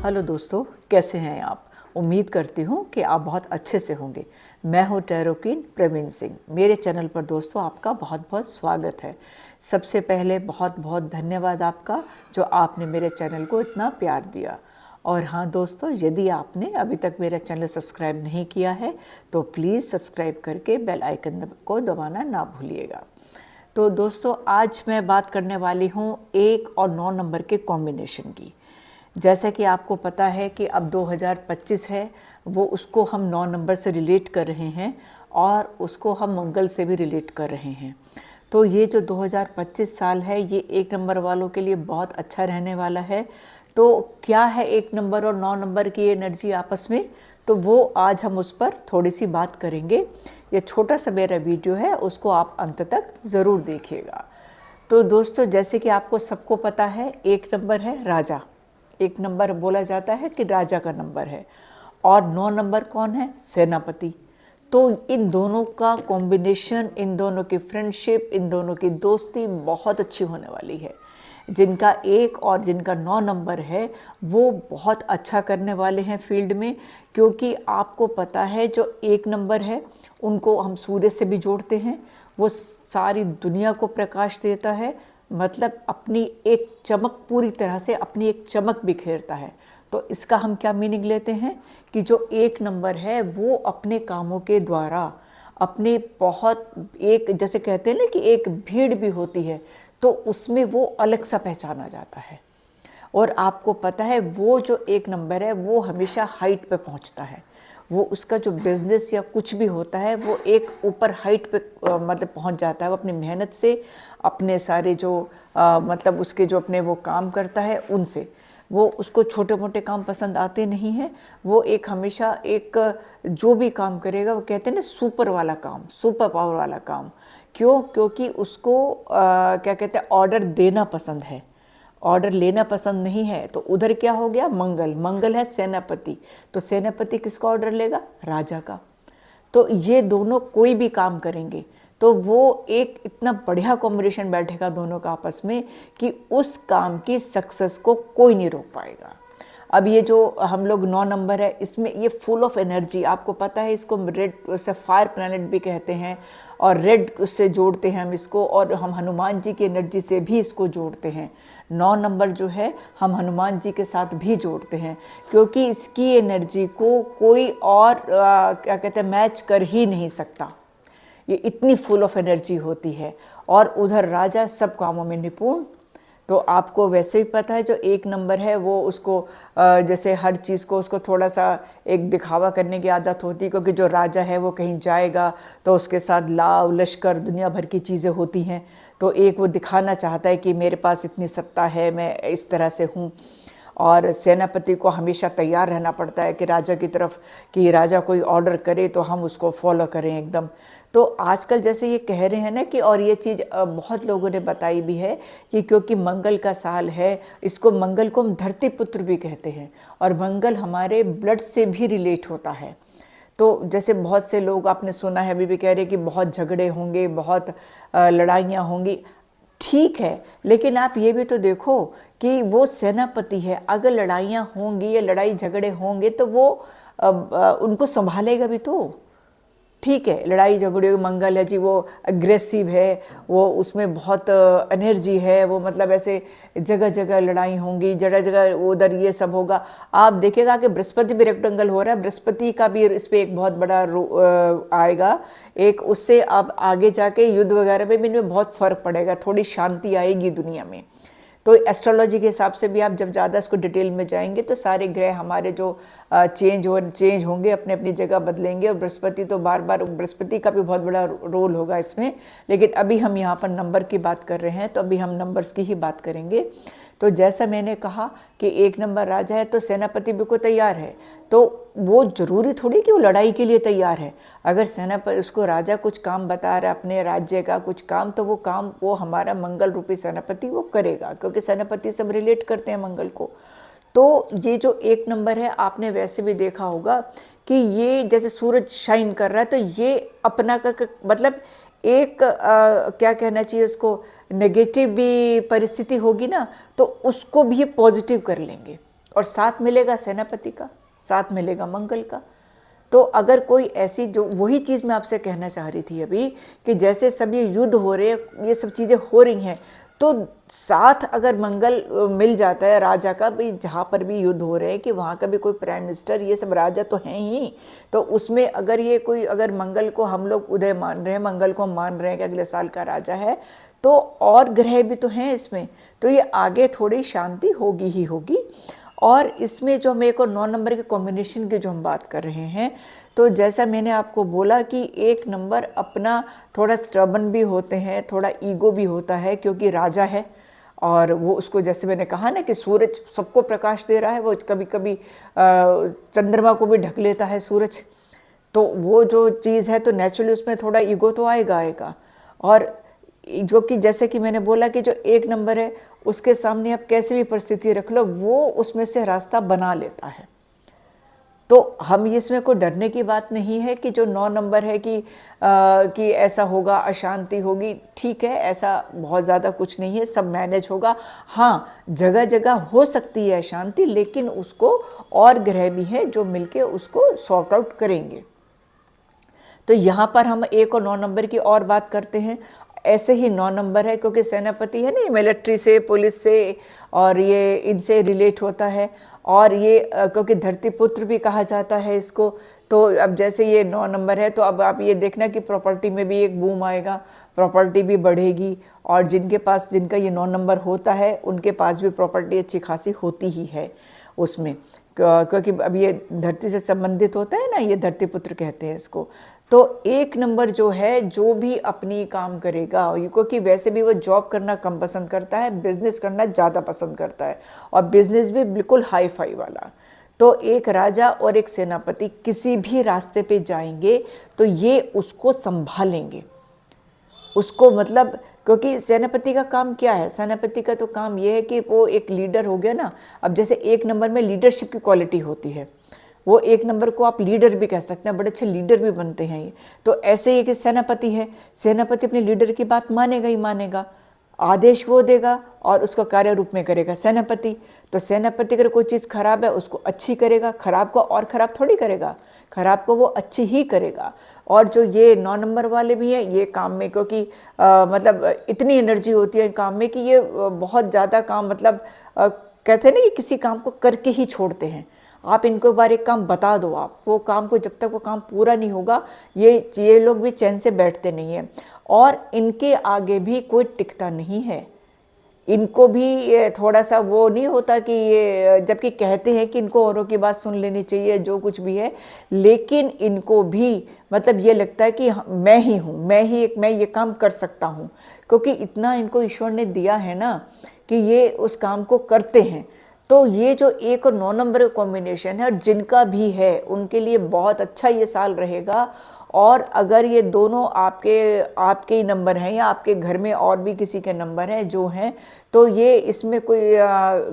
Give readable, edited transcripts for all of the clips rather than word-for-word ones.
Hello दोस्तों, कैसे हैं आप। उम्मीद करती हूँ कि आप बहुत अच्छे से होंगे। मैं हूँ टैरो क्वीन प्रवीण सिंह। मेरे चैनल पर दोस्तों आपका बहुत बहुत स्वागत है। सबसे पहले बहुत बहुत धन्यवाद आपका जो आपने मेरे चैनल को इतना प्यार दिया। और हाँ दोस्तों, यदि आपने अभी तक मेरा चैनल सब्सक्राइब नहीं किया है तो प्लीज़ सब्सक्राइब करके बेल आइकन को दबाना ना भूलिएगा। तो दोस्तों, आज मैं बात करने वाली हूँ 1 और 9 नंबर के कॉम्बिनेशन की। जैसा कि आपको पता है कि अब 2025 है, वो उसको हम 9 नंबर से रिलेट कर रहे हैं और उसको हम मंगल से भी रिलेट कर रहे हैं। तो ये जो 2025 साल है ये 1 नंबर वालों के लिए बहुत अच्छा रहने वाला है। तो क्या है 1 नंबर और 9 नंबर की एनर्जी आपस में, तो वो आज हम उस पर थोड़ी सी बात करेंगे। ये छोटा सा मेरा वीडियो है, उसको आप अंत तक ज़रूर देखिएगा। तो दोस्तों, जैसे कि आपको सबको पता है 1 नंबर है राजा। 1 नंबर बोला जाता है कि राजा का नंबर है। और 9 नंबर कौन है? सेनापति। तो इन दोनों का कॉम्बिनेशन, इन दोनों की फ्रेंडशिप, इन दोनों की दोस्ती बहुत अच्छी होने वाली है। जिनका 1 और जिनका 9 नंबर है वो बहुत अच्छा करने वाले हैं फील्ड में। क्योंकि आपको पता है जो 1 नंबर है उनको हम सूर्य से भी जोड़ते हैं। वो सारी दुनिया को प्रकाश देता है, मतलब अपनी एक चमक, पूरी तरह से अपनी एक चमक बिखेरता है। तो इसका हम क्या मीनिंग लेते हैं कि जो 1 नंबर है वो अपने कामों के द्वारा अपने बहुत, एक जैसे कहते हैं ना कि एक भीड़ भी होती है तो उसमें वो अलग सा पहचाना जाता है। और आपको पता है वो जो 1 नंबर है वो हमेशा हाइट पे पहुंचता है। वो उसका जो बिजनेस या कुछ भी होता है वो एक ऊपर हाइट पे मतलब पहुंच जाता है। वो अपनी मेहनत से, अपने सारे जो मतलब उसके जो अपने वो काम करता है उनसे, वो उसको छोटे मोटे काम पसंद आते नहीं हैं। वो एक हमेशा एक जो भी काम करेगा वो कहते हैं ना सुपर वाला काम, सुपर पावर वाला काम। क्यों? क्योंकि उसको क्या कहते हैं, ऑर्डर देना पसंद है, ऑर्डर लेना पसंद नहीं है। तो उधर क्या हो गया? मंगल। मंगल है सेनापति। तो सेनापति किसका ऑर्डर लेगा? राजा का। तो ये दोनों कोई भी काम करेंगे तो वो एक इतना बढ़िया कॉम्बिनेशन बैठेगा दोनों का आपस में कि उस काम की सक्सेस को कोई नहीं रोक पाएगा। अब ये जो हम लोग 9 नंबर है इसमें ये फुल ऑफ एनर्जी, आपको पता है इसको रेड उससे फायर प्लैनेट भी कहते हैं और रेड उससे जोड़ते हैं हम इसको। और हम हनुमान जी की एनर्जी से भी इसको जोड़ते हैं। 9 नंबर जो है हम हनुमान जी के साथ भी जोड़ते हैं क्योंकि इसकी एनर्जी को कोई और क्या कहते हैं मैच कर ही नहीं सकता। ये इतनी फुल ऑफ एनर्जी होती है। और उधर राजा सब कामों में निपुण। तो आपको वैसे ही पता है जो 1 नंबर है वो उसको जैसे हर चीज़ को उसको थोड़ा सा एक दिखावा करने की आदत होती है। क्योंकि जो राजा है वो कहीं जाएगा तो उसके साथ लाव लश्कर दुनिया भर की चीज़ें होती हैं। तो एक वो दिखाना चाहता है कि मेरे पास इतनी सत्ता है, मैं इस तरह से हूँ। और सेनापति को हमेशा तैयार रहना पड़ता है कि राजा की तरफ, कि राजा कोई ऑर्डर करे तो हम उसको फॉलो करें एकदम। तो आजकल जैसे ये कह रहे हैं ना कि, और ये चीज़ बहुत लोगों ने बताई भी है कि क्योंकि मंगल का साल है, इसको मंगल को हम धरती पुत्र भी कहते हैं। और मंगल हमारे ब्लड से भी रिलेट होता है। तो जैसे बहुत से लोग आपने सुना है अभी भी कह रहे हैं कि बहुत झगड़े होंगे, बहुत लड़ाइयाँ होंगी। ठीक है, लेकिन आप ये भी तो देखो कि वो सेनापति है। अगर लड़ाइयाँ होंगी या लड़ाई झगड़े होंगे तो वो उनको संभालेगा भी तो। ठीक है, लड़ाई झगड़े, मंगल है जी, वो अग्रेसिव है, वो उसमें बहुत एनर्जी है, वो मतलब ऐसे जगह जगह लड़ाई होंगी, जगह जगह उधर ये सब होगा। आप देखिएगा कि बृहस्पति भी रेक्टेंगल हो रहा है, बृहस्पति का भी इस पर एक बहुत बड़ा आएगा एक। उससे आप आगे जाके युद्ध वगैरह में भी इनमें बहुत फ़र्क पड़ेगा, थोड़ी शांति आएगी दुनिया में। तो एस्ट्रोलॉजी के हिसाब से भी आप जब ज़्यादा इसको डिटेल में जाएंगे तो सारे ग्रह हमारे जो चेंज होंगे, अपने अपनी जगह बदलेंगे। और बृहस्पति तो बार बार, बृहस्पति का भी बहुत बड़ा रोल होगा इसमें। लेकिन अभी हम यहाँ पर नंबर की बात कर रहे हैं तो अभी हम नंबर्स की ही बात करेंगे। तो जैसा मैंने कहा कि 1 नंबर राजा है तो सेनापति भी को तैयार है। तो वो जरूरी थोड़ी कि वो लड़ाई के लिए तैयार है। अगर सेनापति, उसको राजा कुछ काम बता रहा है अपने राज्य का कुछ काम, तो वो काम वो हमारा मंगल रूपी सेनापति वो करेगा। क्योंकि सेनापति सब रिलेट करते हैं मंगल को। तो ये जो 1 नंबर है आपने वैसे भी देखा होगा कि ये जैसे सूरज शाइन कर रहा है तो ये अपना मतलब एक क्या कहना चाहिए उसको, नेगेटिव भी परिस्थिति होगी ना तो उसको भी ये पॉजिटिव कर लेंगे। और साथ मिलेगा सेनापति का, साथ मिलेगा मंगल का। तो अगर कोई ऐसी, जो वही चीज़ मैं आपसे कहना चाह रही थी अभी, कि जैसे सब ये युद्ध हो रहे हैं, ये सब चीज़ें हो रही हैं, तो साथ अगर मंगल मिल जाता है राजा का, भाई जहाँ पर भी युद्ध हो रहे हैं कि वहाँ का भी कोई प्राइम मिनिस्टर, ये सब राजा तो हैं ही, तो उसमें अगर ये कोई, अगर मंगल को हम लोग उदय मान रहे हैं, मंगल को हम मान रहे हैं कि अगले साल का राजा है, तो और ग्रह भी तो हैं इसमें, तो ये आगे थोड़ी शांति होगी ही होगी। और इसमें जो हम 1 और 9 नंबर के कॉम्बिनेशन की जो हम बात कर रहे हैं, तो जैसा मैंने आपको बोला कि 1 नंबर अपना थोड़ा स्टर्बन भी होते हैं, थोड़ा ईगो भी होता है, क्योंकि राजा है और वो उसको, जैसे मैंने कहा ना कि सूरज सबको प्रकाश दे रहा है, वो कभी कभी चंद्रमा को भी ढक लेता है सूरज, तो वो जो चीज़ है तो नेचुरली उसमें थोड़ा ईगो तो आएगा। और जो कि जैसे कि मैंने बोला कि जो 1 नंबर है उसके सामने आप कैसे भी परिस्थिति रख लो, वो उसमें से रास्ता बना लेता है। तो हम इसमें कोई डरने की बात नहीं है कि जो 9 नंबर है कि ऐसा होगा, अशांति होगी, ठीक है, ऐसा बहुत ज़्यादा कुछ नहीं है, सब मैनेज होगा। हाँ, जगह जगह हो सकती है अशांति, लेकिन उसको और ग्रह भी हैं जो मिलके उसको सॉर्ट आउट करेंगे। तो यहाँ पर हम 1 और 9 नंबर की और बात करते हैं। ऐसे ही 9 नंबर है, क्योंकि सेनापति है ना, मिलिट्री से, पुलिस से और ये इनसे रिलेट होता है, और ये क्योंकि धरती पुत्र भी कहा जाता है इसको। तो अब जैसे ये 9 नंबर है, तो अब आप ये देखना कि प्रॉपर्टी में भी एक बूम आएगा, प्रॉपर्टी भी बढ़ेगी, और जिनका ये 9 नंबर होता है उनके पास भी प्रॉपर्टी अच्छी खासी होती ही है उसमें, क्योंकि अब ये धरती से संबंधित होता है ना, ये धरती पुत्र कहते हैं इसको। तो 1 नंबर जो है, जो भी अपनी काम करेगा, क्योंकि वैसे भी वो जॉब करना कम पसंद करता है, बिजनेस करना ज़्यादा पसंद करता है, और बिजनेस भी बिल्कुल हाई फाई वाला। तो एक राजा और एक सेनापति किसी भी रास्ते पे जाएंगे तो ये उसको संभालेंगे, उसको, मतलब क्योंकि सेनापति का काम क्या है, सेनापति का तो काम ये है कि वो एक लीडर हो गया ना। अब जैसे 1 नंबर में लीडरशिप की क्वालिटी होती है, वो 1 नंबर को आप लीडर भी कह सकते हैं, बड़े अच्छे लीडर भी बनते हैं ये। तो ऐसे ही कि सेनापति है, सेनापति अपने लीडर की बात मानेगा ही मानेगा, आदेश वो देगा और उसको कार्य रूप में करेगा सेनापति। तो सेनापति अगर कोई चीज़ खराब है उसको अच्छी करेगा, खराब को और ख़राब थोड़ी करेगा, खराब को वो अच्छी ही करेगा। और जो ये 9 नंबर वाले भी हैं, ये काम में, क्योंकि मतलब इतनी एनर्जी होती है काम में कि ये बहुत ज़्यादा काम, मतलब कहते हैं ना कि किसी काम को करके ही छोड़ते हैं। आप इनको एक बार एक काम बता दो, आप वो काम को, जब तक वो काम पूरा नहीं होगा, ये लोग भी चैन से बैठते नहीं हैं। और इनके आगे भी कोई टिकता नहीं है, इनको भी थोड़ा सा वो नहीं होता कि ये, जबकि कहते हैं कि इनको औरों की बात सुन लेनी चाहिए जो कुछ भी है, लेकिन इनको भी मतलब ये लगता है कि मैं ही हूँ, मैं ये काम कर सकता हूँ, क्योंकि इतना इनको ईश्वर ने दिया है ना कि ये उस काम को करते हैं। तो ये जो 1 और 9 नंबर का कॉम्बिनेशन है, और जिनका भी है उनके लिए बहुत अच्छा ये साल रहेगा। और अगर ये दोनों आपके ही नंबर हैं, या आपके घर में और भी किसी के नंबर हैं जो हैं, तो ये इसमें कोई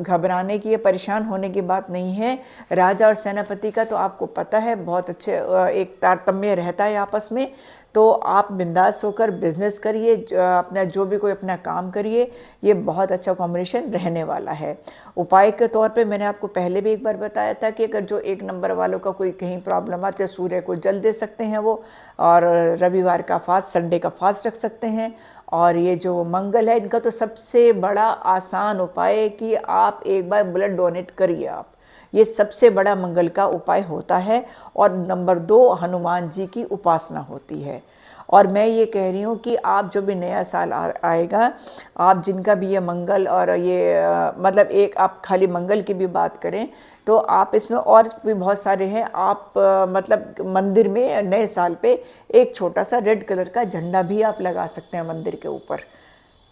घबराने की या परेशान होने की बात नहीं है। राजा और सेनापति का तो आपको पता है बहुत अच्छे एक तारतम्य रहता है आपस में। तो आप बिंदास होकर बिजनेस करिए, अपना जो भी कोई अपना काम करिए, ये बहुत अच्छा कॉम्बिनेशन रहने वाला है। उपाय के तौर पे मैंने आपको पहले भी एक बार बताया था कि अगर जो 1 नंबर वालों का कोई कहीं प्रॉब्लम आती है, सूर्य को जल दे सकते हैं वो, और रविवार का फास्ट, संडे का फास्ट रख सकते हैं। और ये जो मंगल है, इनका तो सबसे बड़ा आसान उपाय है कि आप एक बार ब्लड डोनेट करिए आप, ये सबसे बड़ा मंगल का उपाय होता है। और नंबर 2 हनुमान जी की उपासना होती है। और मैं ये कह रही हूँ कि आप जो भी नया साल आएगा, आप जिनका भी ये मंगल और ये मतलब एक आप खाली मंगल की भी बात करें तो आप इसमें और भी बहुत सारे हैं। आप मतलब मंदिर में नए साल पे एक छोटा सा रेड कलर का झंडा भी आप लगा सकते हैं मंदिर के ऊपर।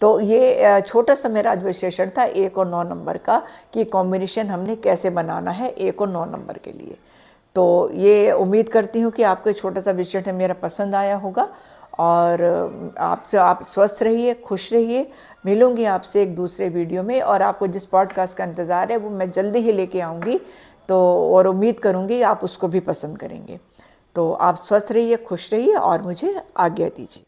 तो ये छोटा सा मेरा आज विश्लेषण था 1 और 9 नंबर का, कि कॉम्बिनेशन हमने कैसे बनाना है 1 और 9 नंबर के लिए। तो ये उम्मीद करती हूँ कि आपको छोटा सा विश्लेषण मेरा पसंद आया होगा। और आप स्वस्थ रहिए, खुश रहिए। मिलूंगी आपसे एक दूसरे वीडियो में, और आपको जिस पॉडकास्ट का इंतज़ार है वो मैं जल्दी ही लेके आऊँगी। तो और उम्मीद करूँगी आप उसको भी पसंद करेंगे। तो आप स्वस्थ रहिए, खुश रहिए, और मुझे आज्ञा दीजिए।